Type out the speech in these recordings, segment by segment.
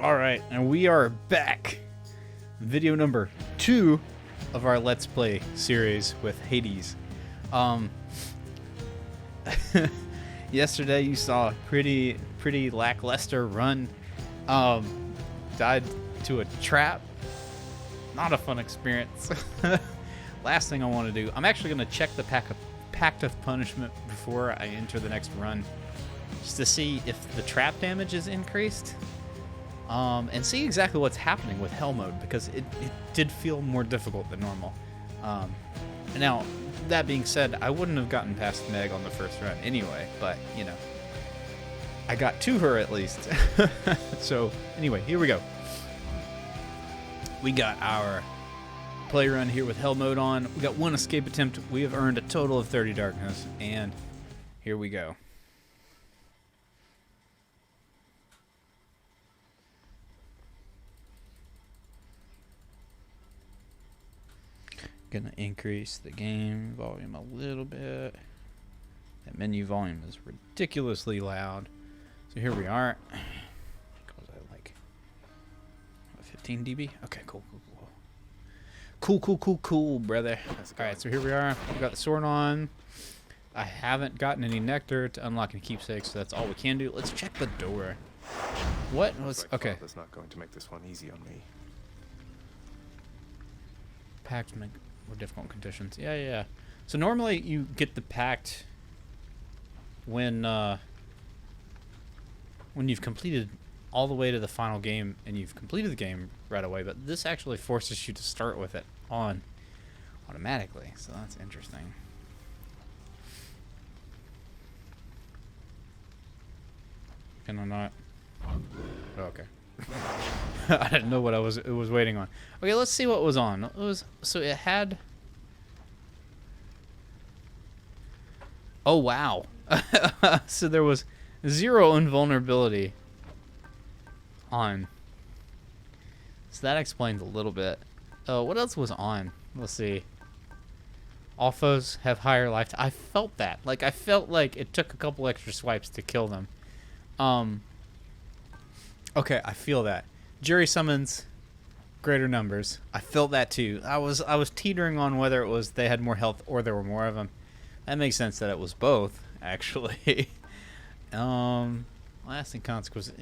Alright, and we are back. Video number 2 of our Let's Play series with Hades. Yesterday you saw a pretty lackluster run. Died to a trap. Not a fun experience. Last thing I want to do, I'm actually going to check the Pact of Punishment before I enter the next run, just to see if the trap damage is increased. And see exactly what's happening with Hell Mode, because it did feel more difficult than normal. Now, that being said, I wouldn't have gotten past Meg on the first run anyway, but, you know, I got to her at least. So, anyway, here we go. We got our play run here with Hell Mode on. We got 1 escape attempt. We have earned a total of 30 darkness, and here we go. Gonna increase the game volume a little bit. That menu volume is ridiculously loud. So here we are. Was I like 15 dB? Okay, cool. Cool, brother. Alright, so here we are. We got the sword on. I haven't gotten any nectar to unlock any keepsakes, so that's all we can do. Let's check the door. What was okay? That's not going to make this one easy on me. Pact make more difficult conditions. Yeah. So normally you get the pact when you've completed all the way to the final game and you've completed the game right away, but this actually forces you to start with it on automatically. So that's interesting. Can I not? Oh, okay. I didn't know what it was waiting on. Okay, let's see what was on. It had. Oh wow! So there was 0 invulnerability on. So that explains a little bit. What else was on? Let's see. All foes have higher lifetime. I felt that. Like I felt like it took a couple extra swipes to kill them. Okay, I feel that. Jury summons greater numbers. I felt that too. I was teetering on whether it was they had more health or there were more of them. That makes sense that it was both, actually. Lasting consequences.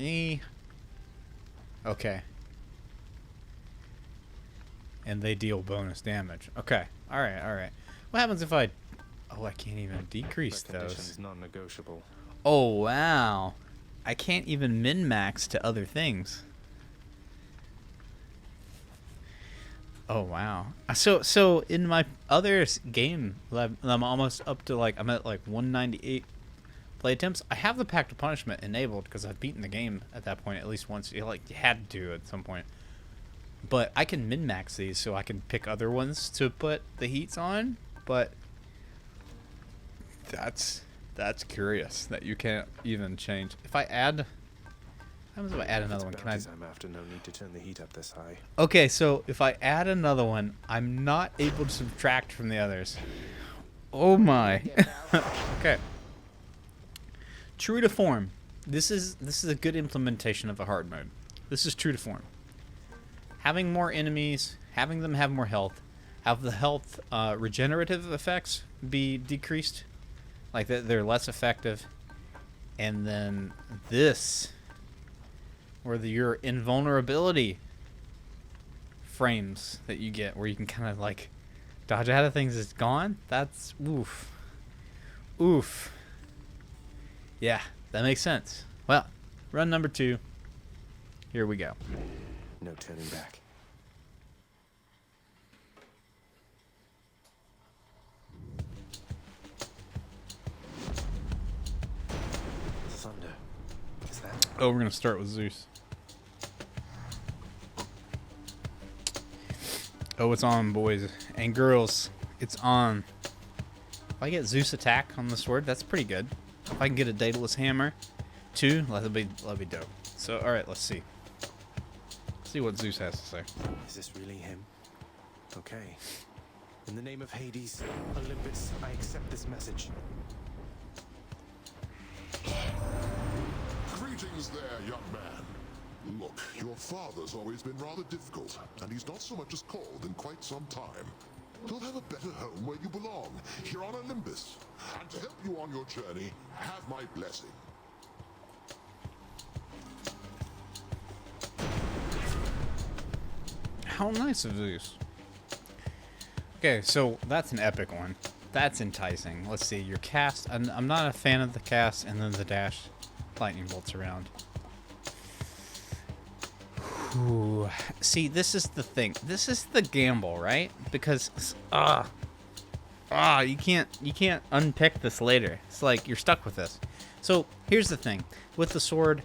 Okay. And they deal bonus damage. Okay. All right. What happens if I? Oh, I can't even decrease that condition those. is non-negotiable. Oh wow. I can't even min-max to other things. Oh wow. So in my other game, I'm almost up to I'm at 198 play attempts. I have the Pact of Punishment enabled because I've beaten the game at that point at least once. You had to at some point. But I can min-max these so I can pick other ones to put the heats on. But that's curious that you can't even change. If I add, what happens if I add another one? Can I? I'm after no need to turn the heat up this high. Okay, so if I add another one, I'm not able to subtract from the others. Oh my. Okay. True to form. This is a good implementation of the hard mode. This is true to form. Having more enemies, having them have more health, have the health regenerative effects be decreased. Like they're less effective, and then this, where your invulnerability frames that you get, where you can kind of dodge out of things, is gone. That's oof. Yeah, that makes sense. Well, run number 2. Here we go. No turning back. Oh, we're going to start with Zeus. Oh, it's on, boys and girls. It's on. If I get Zeus attack on the sword, that's pretty good. If I can get a Daedalus hammer, 2, that'll be dope. So, alright, let's see. See what Zeus has to say. Is this really him? Okay. In the name of Hades, Olympus, I accept this message. Greetings there, young man. Look, your father's always been rather difficult, and he's not so much as called in quite some time. You'll have a better home where you belong, here on Olympus. And to help you on your journey, have my blessing. How nice of Zeus. Okay, so that's an epic one. That's enticing. Let's see, your cast. I'm not a fan of the cast and then the dash lightning bolts around. Ooh. See, this is the thing. This is the gamble, right? Because you can't unpick this later. It's like you're stuck with this. So here's the thing. With the sword,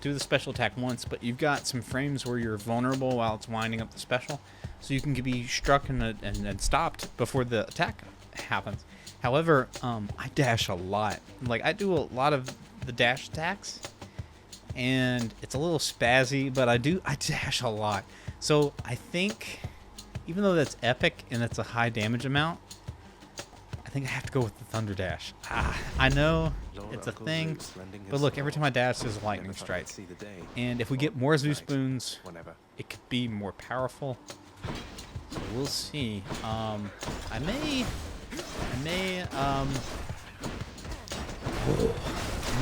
do the special attack once, but you've got some frames where you're vulnerable while it's winding up the special. So you can be struck and stopped before the attack happens. However, I dash a lot. Like, I do a lot of the dash attacks, and it's a little spazzy, but I dash a lot. So I think, even though that's epic and it's a high damage amount, I think I have to go with the Thunder Dash. I know it's a thing, but look, every time I dash, there's a lightning strike. And if we get more Zeus boons, it could be more powerful. So we'll see. I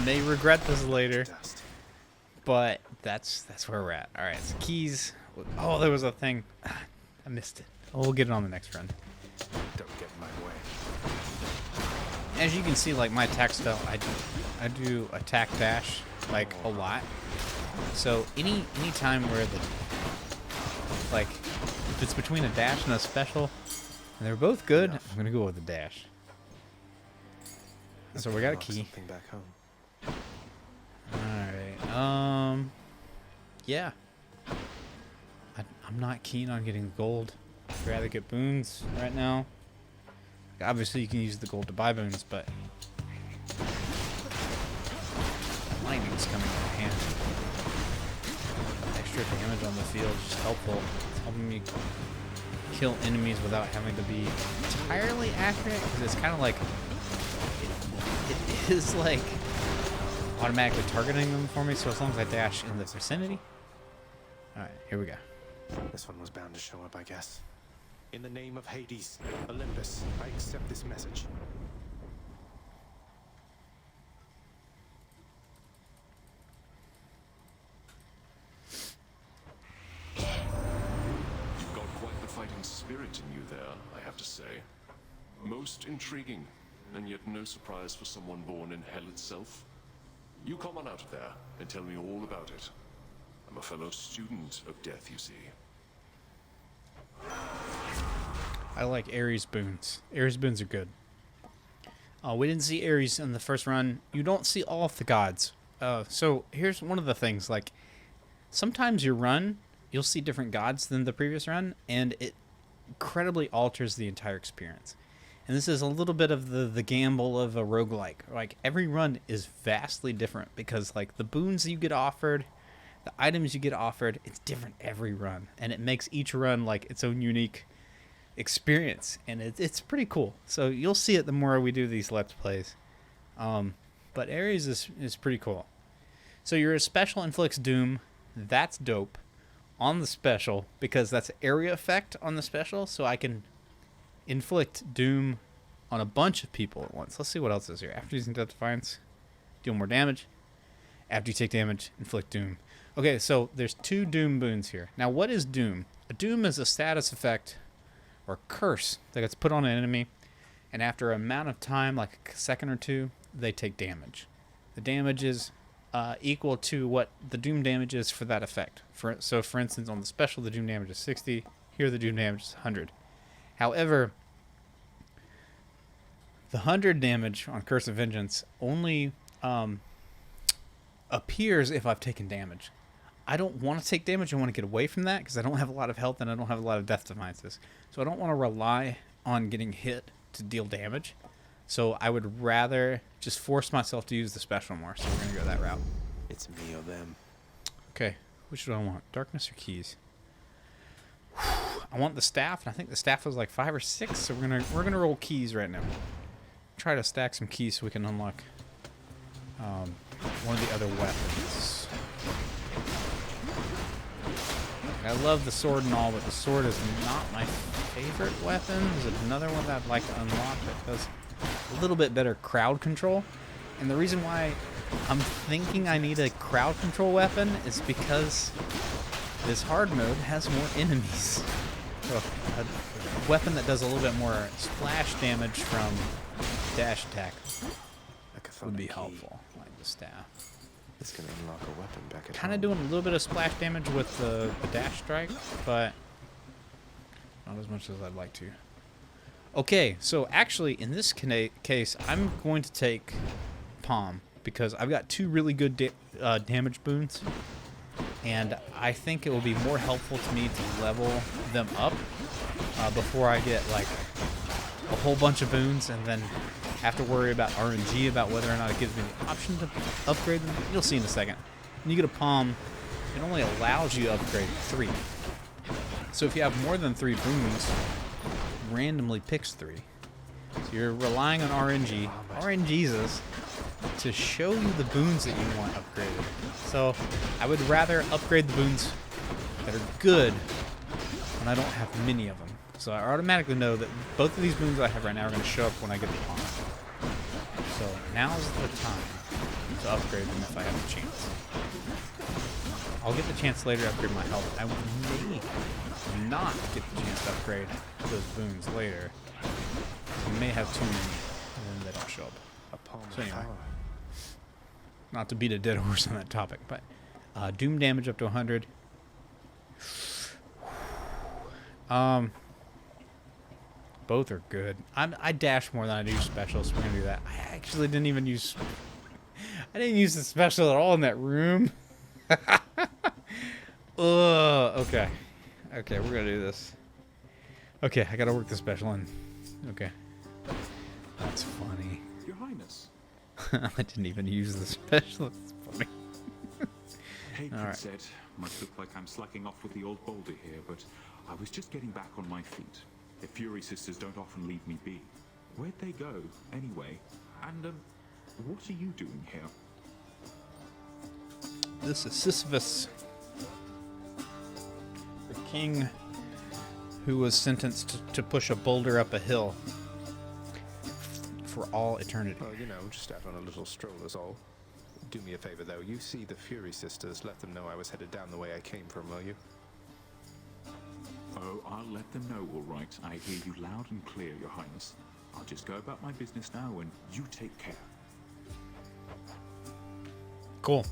may regret this later, but that's where we're at. All right, so keys. Oh, there was a thing. I missed it. Oh, we'll get it on the next run. Don't get in my way. As you can see, like, my attack style, I do attack dash like a lot. So any time where if it's between a dash and a special, and they're both good, I'm gonna go with the dash. So we got a key. Back home. All right. Yeah. I'm not keen on getting gold. I'd rather get boons right now. Obviously, you can use the gold to buy boons, but lightning's coming in handy. Extra damage on the field is just helpful. It's helping me kill enemies without having to be entirely accurate, because it's kind of like it is like automatically targeting them for me. So as long as I dash in the vicinity. All right, here we go. This one was bound to show up, I guess. In the name of Hades, Olympus, I accept this message. You've got quite the fighting spirit in you there, I have to say. Most intriguing, and yet no surprise for someone born in hell itself. You come on out of there and tell me all about it. I'm a fellow student of death, you see. I like Ares boons. Ares boons are good. We didn't see Ares in the first run. You don't see all of the gods. So here's one of the things. Like, sometimes your run, you'll see different gods than the previous run, and it incredibly alters the entire experience. And this is a little bit of the gamble of a roguelike. Like, every run is vastly different because, like, the boons you get offered, the items you get offered, it's different every run. And it makes each run, like, its own unique experience. And it's pretty cool. So you'll see it the more we do these Let's Plays. But Ares is pretty cool. So your special inflicts doom. That's dope. On the special, because that's area effect on the special, so I can inflict doom on a bunch of people at once. Let's see what else is here. After using Death Defiance, deal more damage. After you take damage, inflict doom. Okay, so there's 2 doom boons here. Now, what is doom? A doom is a status effect or curse that gets put on an enemy, and after an amount of time, like a second or 2, they take damage. The damage is equal to what the doom damage is for that effect. So, for instance, on the special, the doom damage is 60. Here, the doom damage is 100. However, the 100 damage on Curse of Vengeance only appears if I've taken damage. I don't want to take damage. I want to get away from that because I don't have a lot of health and I don't have a lot of Death Defiances. So I don't want to rely on getting hit to deal damage. So I would rather just force myself to use the special more. So we're going to go that route. It's me or them. Okay, which do I want? Darkness or keys? I want the staff, and I think the staff was like 5 or 6. So we're gonna roll keys right now. Try to stack some keys so we can unlock one of the other weapons. I love the sword and all, but the sword is not my favorite weapon. There's another one that I'd like to unlock that does a little bit better crowd control. And the reason why I'm thinking I need a crowd control weapon is because this hard mode has more enemies. So a weapon that does a little bit more splash damage from dash attack would be helpful, like the staff. This can unlock a weapon back at Kind of home. doing a little bit of splash damage with the dash strike, but not as much as I'd like to. Okay, so actually in this case, I'm going to take Palm because I've got two really good damage boons, and I think it will be more helpful to me to level them up before I get like a whole bunch of boons and then have to worry about RNG about whether or not it gives me the option to upgrade them. You'll see in a second. When you get a Palm, it only allows you to upgrade 3. So if you have more than 3 boons, it randomly picks 3. So you're relying on RNG. RNGesus to show you the boons that you want upgraded. So I would rather upgrade the boons that are good when I don't have many of them. So I automatically know that both of these boons I have right now are going to show up when I get the Palm. So now's the time to upgrade them if I have the chance. I'll get the chance later to upgrade my health. I may not get the chance to upgrade those boons later. I may have too many and then they don't show up. A palm So of anyway, power. not to beat a dead horse on that topic, but doom damage up to 100. Both are good. I dash more than I do special, so we're gonna do that. I actually didn't even use. I didn't use the special at all in that room. Okay. Okay, we're gonna do this. Okay, I gotta work the special in. Okay. That's funny. Your Highness. I didn't even use the special. It's funny. Hey, All right. said, might look like I'm slacking off with the old boulder here, but I was just getting back on my feet. The Fury Sisters don't often leave me be. Where'd they go, anyway? And, what are you doing here? This is Sisyphus, the king who was sentenced to push a boulder up a hill for all eternity. Well, you know, just out on a little stroll is all. Do me a favor, though. You see the Fury Sisters, let them know I was headed down the way I came from, will you? Oh, I'll let them know, all right. I hear you loud and clear, Your Highness. I'll just go about my business now, and you take care. Cool.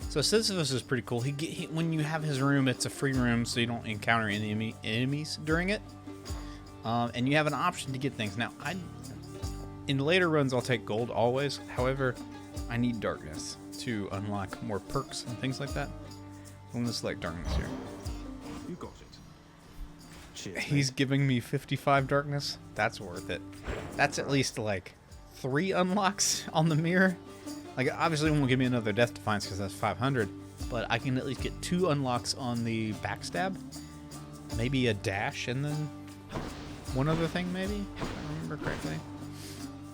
So Sisyphus is pretty cool. He when you have his room, it's a free room, so you don't encounter any enemies during it. And you have an option to get things. Now, in later runs, I'll take gold always. However, I need darkness to unlock more perks and things like that. I'm gonna select darkness here. You got it. Cheers, He's mate. giving me 55 darkness. That's worth it. That's at least like 3 unlocks on the mirror. Like, obviously it won't give me another Death Defiance because that's 500, but I can at least get 2 unlocks on the backstab. Maybe a dash and then one other thing, maybe? If I remember correctly.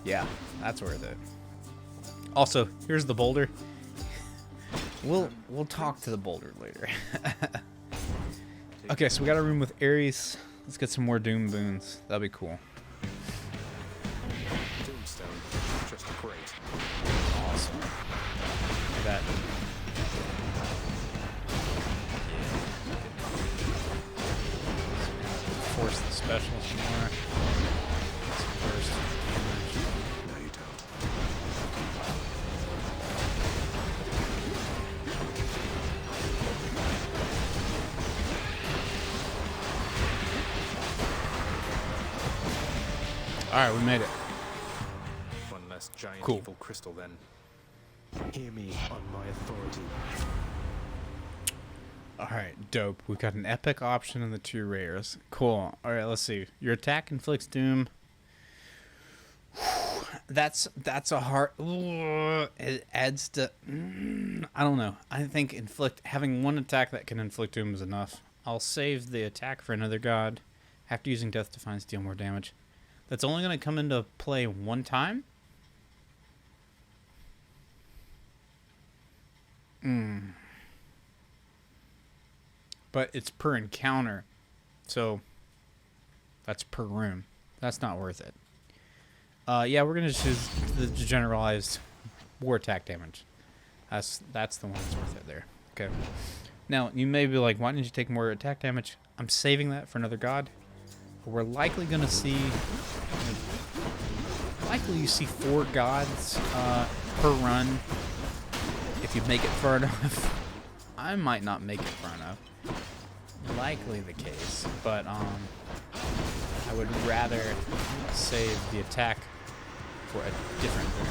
Yeah, that's worth it. Also, here's the boulder. We'll talk to the boulder later. Okay, so we got a room with Ares. Let's get some more Doom boons. That'll be cool. Tombstone. Just great. Awesome. Look at that. Force the special some more. First. No, you don't. Alright, we made it. One less giant Cool. evil crystal, then. Hear me on my authority. Alright, dope. We've got an epic option and the 2 rares. Cool. Alright, let's see. Your attack inflicts doom. That's a hard... It adds to... I don't know. I think having one attack that can inflict doom is enough. I'll save the attack for another god. After using Death Defiance, deal more damage. That's only going to come into play one time? but it's per encounter, so that's per room. That's not worth it. Yeah, we're gonna choose the generalized war attack damage. That's the one that's worth it there. Okay. Now you may be like, why didn't you take more attack damage? I'm saving that for another god. We're likely gonna see. Likely you see 4 gods per run if you make it far enough. I might not make it far enough. Likely the case, but I would rather save the attack for a different run.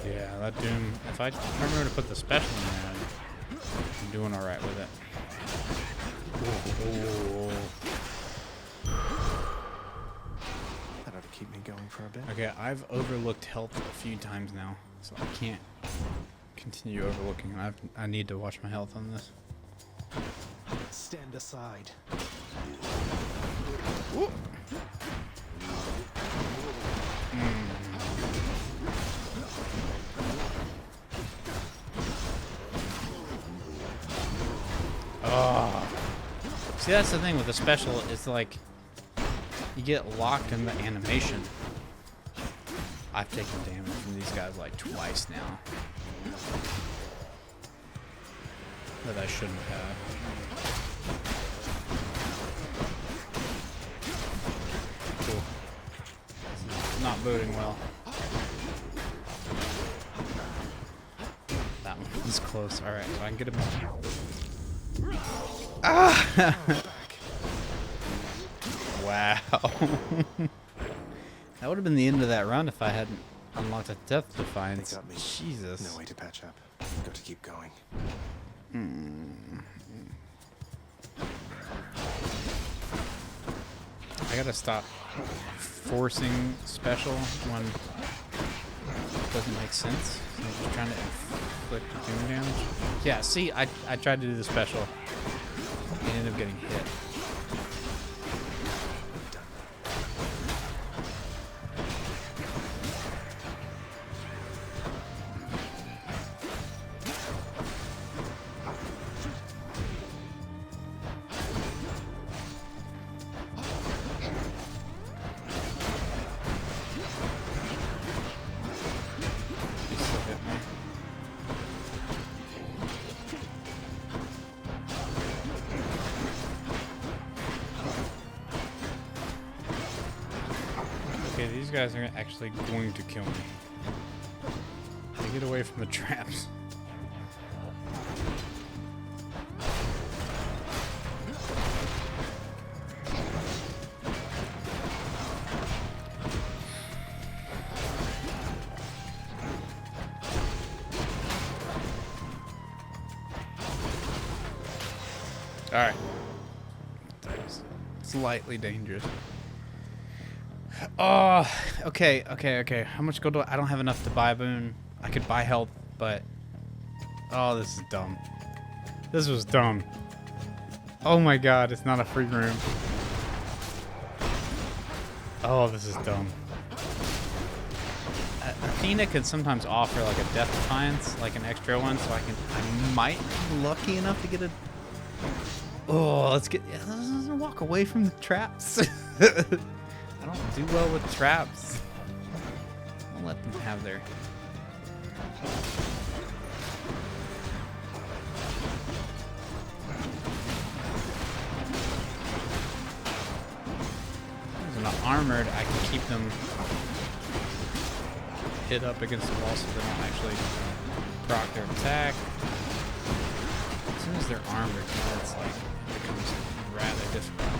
Yeah, that Doom, if I remember to put the special in there, I'm doing alright with it. Ooh. That ought to keep me going for a bit. Okay, I've overlooked health a few times now, so I can't continue overlooking. I need to watch my health on this. Stand aside. Whoop. Oh. See, that's the thing with the special, is like you get locked in the animation. I've taken damage from these guys like twice now that I shouldn't have. Cool. It's not boding well. That one was close. Alright, so I can get him. Ah! Wow. That would have been the end of that run if I hadn't unlocked a Death Defiance. They got me. Jesus. No way to patch up. Got to keep going. I gotta stop forcing special when it doesn't make sense. So I'm just trying to inflict doom damage. Yeah, see, I tried to do the special and ended up getting hit. He still hit me. Okay, these guys are actually going to kill me. They get away from the traps. Alright. That was slightly dangerous. Oh, okay. How much gold do I don't have enough to buy a boon. I could buy health, but... Oh, this is dumb. This was dumb. Oh my god, it's not a free room. Oh, this is dumb. Athena could sometimes offer like a Death Defiance, like an extra one, so I might be lucky enough to get a... Oh, let's walk away from the traps. I don't do well with traps. I'll let them have their... They're not armored, I can keep them hit up against the wall so they don't actually proc their attack. As soon as they're armored, it's like, it becomes rather difficult.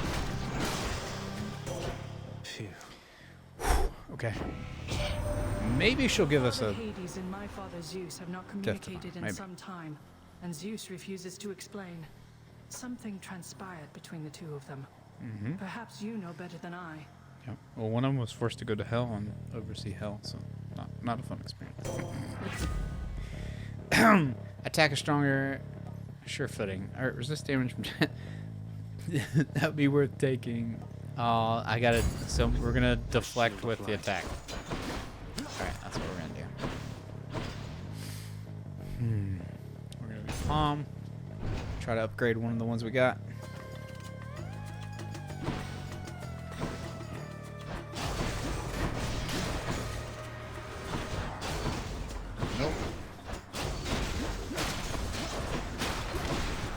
Phew. Okay. Maybe she'll give us a... Hades and my father Zeus have not communicated in some time, and Zeus refuses to explain. Something transpired between the two of them. Perhaps you know better than I. Yeah. Well, one of them was forced to go to hell and oversee hell, so not a fun experience. Attack is stronger. Sure footing. Alright, resist damage from... That'd be worth taking. I got it. So we're going to deflect with the attack. Alright, that's what we're going to do. We're going to be calm. Try to upgrade one of the ones we got. Nope.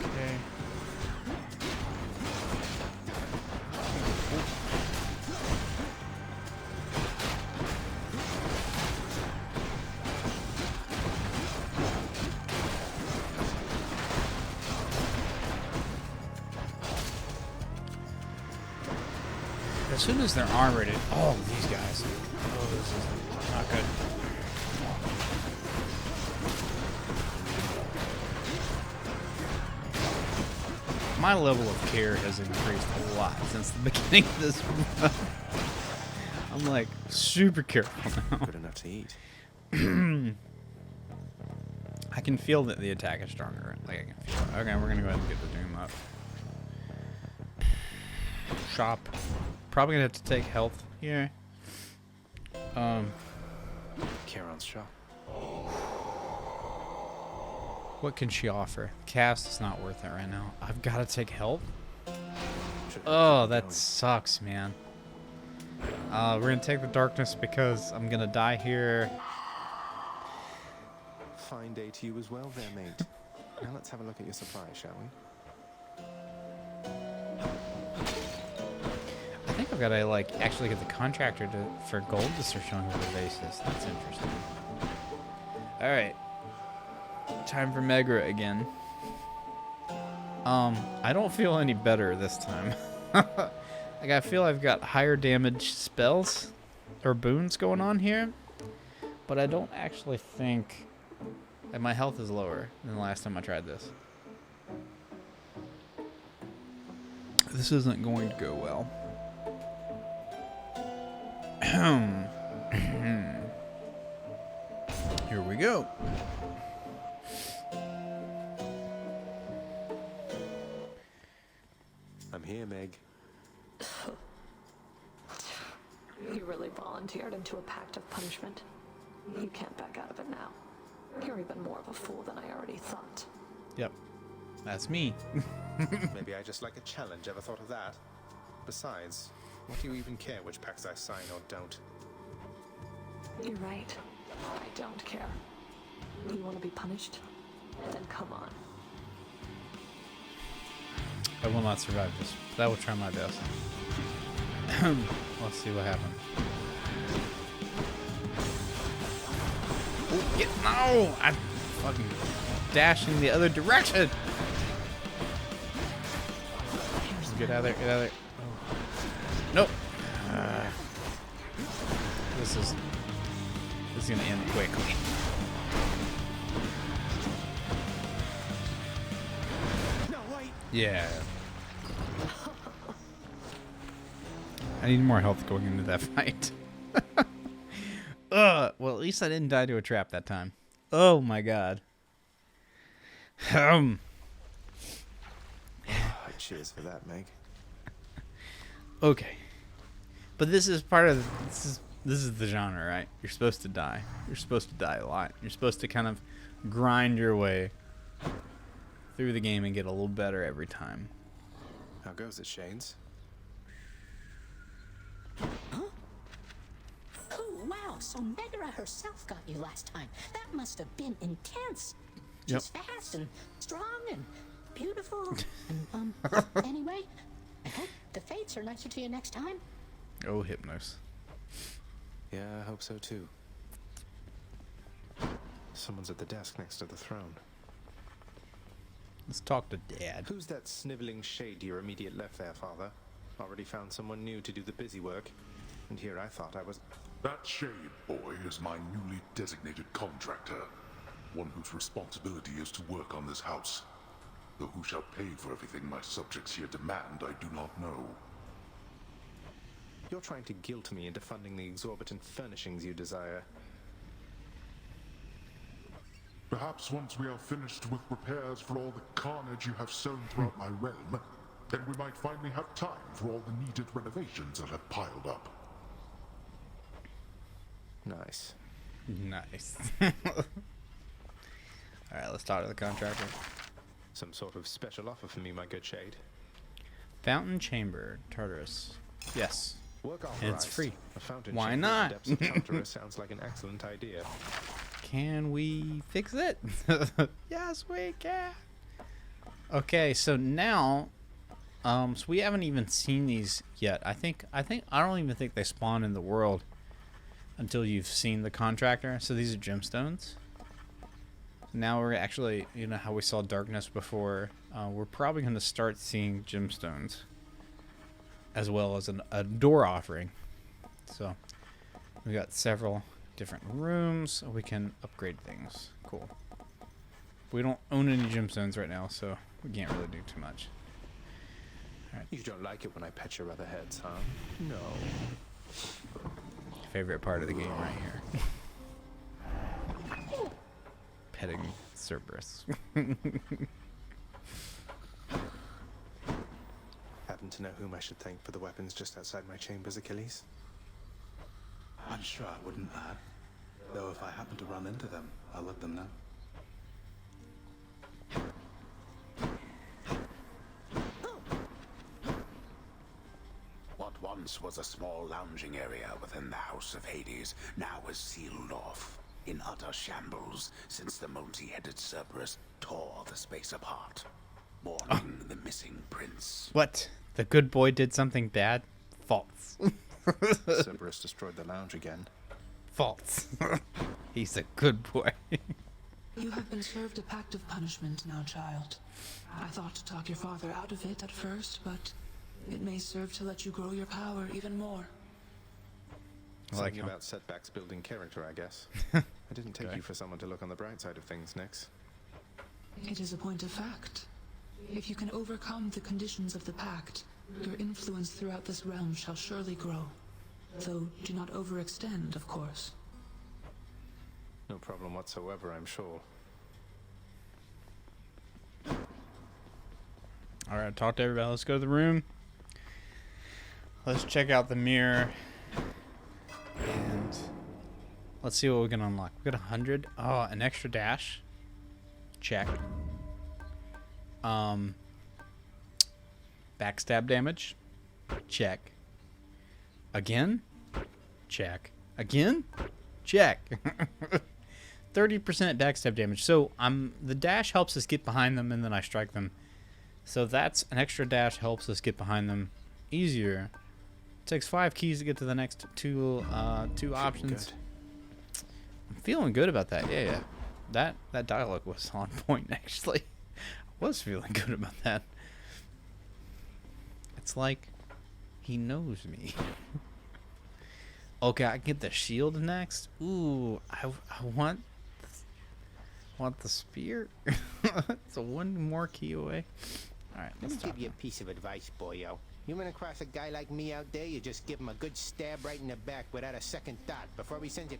Okay. As soon as they're armored, oh, these guys. Oh, this is not good. My level of care has increased a lot since the beginning of this run. I'm like super careful now. Good enough to eat. I can feel that the attack is stronger. Like I can feel it. Okay, we're gonna go ahead and get the Doom up. Shop. Probably gonna have to take health here. Charon's shop. What can she offer? Cast is not worth it right now. I've got to take health. Oh, that sucks, man. We're gonna take the darkness because I'm gonna die here. Fine day to you as well there, mate. Now let's have a look at your supply, shall we? I think I've got to like actually get the contractor for gold to start showing up the basis. That's interesting. All right, time for Megra again. I don't feel any better this time. Like I feel I've got higher damage spells or boons going on here, but I don't actually think that my health is lower than the last time I tried this. This isn't going to go well. Here we go. I'm here, Meg. You really volunteered into a pact of punishment. You can't back out of it now. You're even more of a fool than I already thought. Yep. That's me. Maybe I just like a challenge. Ever thought of that? Besides, what do you even care which pacts I sign or don't? You're right. I don't care. You want to be punished? Then come on. I will not survive this, but I will try my best. Let's see what happens. Oh, no! I'm fucking dashing the other direction! Get out of there, get out of there. Oh. Nope. This is gonna end quickly. No, wait. Yeah. I need more health going into that fight. Well, at least I didn't die to a trap that time. Oh my god. Cheers for that, Meg. Okay. But this is part of this is the genre, right? You're supposed to die. You're supposed to die a lot. You're supposed to kind of grind your way through the game and get a little better every time. How goes it, Shanes? Huh? Oh, wow. So Megra herself got you last time. That must have been intense. She's fast and strong and beautiful. And, anyway, I hope the fates are nicer to you next time. Oh, Hypnos. Yeah, I hope so too. Someone's at the desk next to the throne. Let's talk to Dad. Who's that sniveling shade to your immediate left there, Father? Already found someone new to do the busy work. And here I thought I was... That shade boy is my newly designated contractor. One whose responsibility is to work on this house. Though who shall pay for everything my subjects here demand, I do not know. You're trying to guilt me into funding the exorbitant furnishings you desire. Perhaps once we are finished with repairs for all the carnage you have sown throughout my realm, then we might finally have time for all the needed renovations that have piled up. Nice. Nice. Alright, let's talk to the contractor. Some sort of special offer for me, my good shade. Fountain Chamber, Tartarus. Yes. Work And it's authorized. free. A fountain Why chamber in the not? depths of Tartarus sounds like an excellent idea. Can we fix it? Yes, we can. Okay, so now, so we haven't even seen these yet. I don't even think they spawn in the world until you've seen the contractor. So these are gemstones. Now we're actually, you know how we saw darkness before, we're probably going to start seeing gemstones as well as a door offering. So we got several different rooms. We can upgrade things. Cool. We don't own any gemstones right now, so we can't really do too much. All right. You don't like it when I pet your other heads, huh? No. Favorite part of the game right here. Petting Cerberus. Happen to know whom I should thank for the weapons just outside my chambers, Achilles? I'm sure I wouldn't, lad. Though if I happen to run into them, I'll let them know. What once was a small lounging area within the House of Hades now is sealed off, in utter shambles, since the multi-headed Cerberus tore the space apart, mourning the missing prince. What? The good boy did something bad? False. Cerberus destroyed the lounge again. False. He's a good boy. You have been served a pact of punishment now, child. I thought to talk your father out of it at first, but it may serve to let you grow your power even more. Something about setbacks building character, I guess. I didn't take you for someone to look on the bright side of things, Nix. It is a point of fact. If you can overcome the conditions of the pact, your influence throughout this realm shall surely grow. Though, do not overextend, of course. No problem whatsoever, I'm sure. Alright, talk to everybody. Let's go to the room. Let's check out the mirror. And let's see what we can unlock. We got 100. Oh, an extra dash. Check. Backstab damage. Check. Again? Check. Again? Check. 30% backstab damage. So the dash helps us get behind them and then I strike them. So that's an extra dash helps us get behind them easier. It takes 5 keys to get to the next two options. Good. I'm feeling good about that. Yeah. That dialogue was on point actually. I was feeling good about that. It's like he knows me. Okay, I can get the shield next. Ooh, I want the spear. So one more key away. All right, Let me give you a piece of advice, boyo. You run across a guy like me out there, you just give him a good stab right in the back without a second thought before he sends you.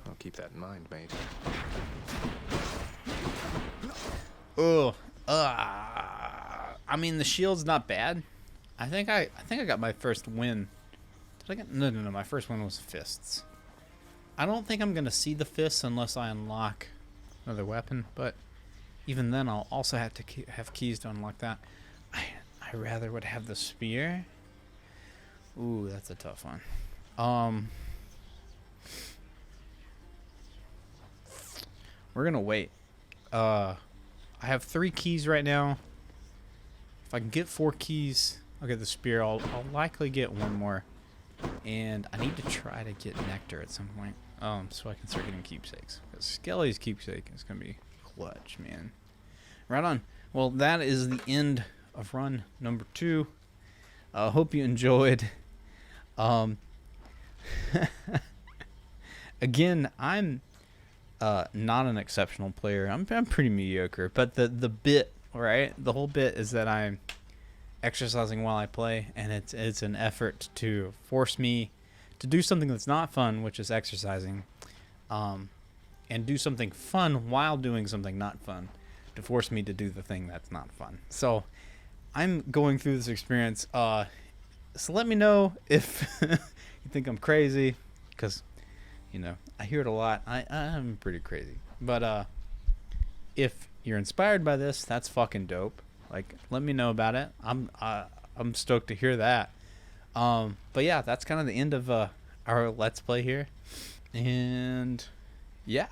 I'll keep that in mind, mate. Oh, I mean the shield's not bad. I think I got my first win. Did I get? No. My first one was fists. I don't think I'm gonna see the fists unless I unlock another weapon. But even then, I'll also have to have keys to unlock that. I rather would have the spear. Ooh, that's a tough one. We're gonna wait. I have 3 keys right now. If I can get 4 keys, I'll get the spear. I'll likely get one more. And I need to try to get nectar at some point. So I can start getting keepsakes. Because Skelly's keepsake is going to be clutch, man. Right on. Well, that is the end of run number 2. Hope you enjoyed. Again, I'm not an exceptional player. I'm pretty mediocre. But the bit, right? The whole bit is that I'm exercising while I play, and it's an effort to force me to do something that's not fun, which is exercising. and do something fun while doing something not fun to force me to do the thing that's not fun. So I'm going through this experience. So let me know if you think I'm crazy, because, you know, I hear it a lot. I'm pretty crazy. But if you're inspired by this, that's fucking dope. Like, let me know about it. I'm stoked to hear that. But yeah, that's kind of the end of our Let's Play here. And yeah.